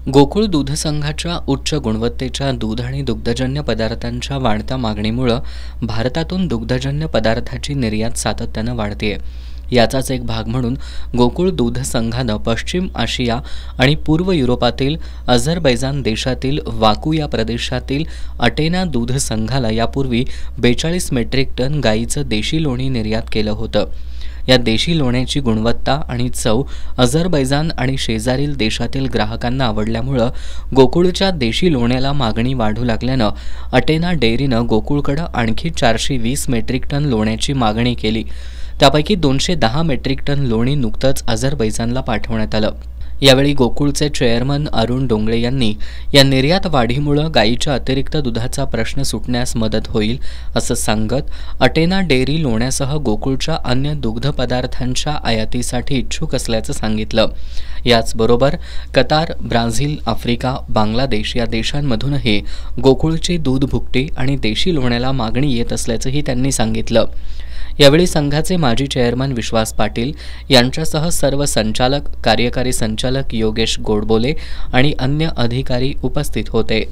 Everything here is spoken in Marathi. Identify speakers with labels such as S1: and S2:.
S1: गोकुळ दूध संघाच्या उच्च गुणवत्तेच्या दूध आणि दुग्धजन्य पदार्थांच्या वाढत्या मागणीमुळे भारतातून दुग्धजन्य पदार्थाची निर्यात सातत्यानं वाढतेय। याचाच एक भाग म्हणून गोकुळ दूध संघानं पश्चिम आशिया आणि पूर्व युरोपातील अझरबैजान देशातील वाकू या प्रदेशातील अटेना दूध संघाला यापूर्वी 42 मेट्रिक टन गाईचं देशी लोणी निर्यात केलं होतं। या देशी लोण्याची गुणवत्ता आणि चव अझरबैजान आणि शेजारील देशातील ग्राहकांना आवडल्यामुळे गोकुळच्या देशी लोण्याला मागणी वाढू लागल्यानं अटेना डेअरीनं गोकुळकडे आणखी 420 मेट्रिक टन लोण्याची मागणी केली। त्यापैकी 210 मेट्रिक टन लोणी नुकतंच अझरबैजानला पाठवण्यात आलं। यावेळी गोकुळचे चेअरमन अरुण डोंगळे यांनी या निर्यात वाढीमुळे गायीच्या अतिरिक्त दुधाचा प्रश्न सुटण्यास मदत होईल असं सांगत अटेना डेअरी लोण्यासह गोकुळच्या अन्य दुग्ध पदार्थांच्या आयातीसाठी इच्छुक असल्याचं सांगितलं। याचबरोबर कतार, ब्राझील, आफ्रिका, बांगलादेश या देशांमधूनही गोकुळची दूध भुकटी आणि देशी लोण्याला मागणी येत असल्याचंही त्यांनी सांगितलं। यावेळी संघाचे माजी चेअरमन विश्वास पाटील यांच्यासह सर्व संचालक, कार्यकारी संचालक योगेश गोडबोले आणि अन्य अधिकारी उपस्थित होते।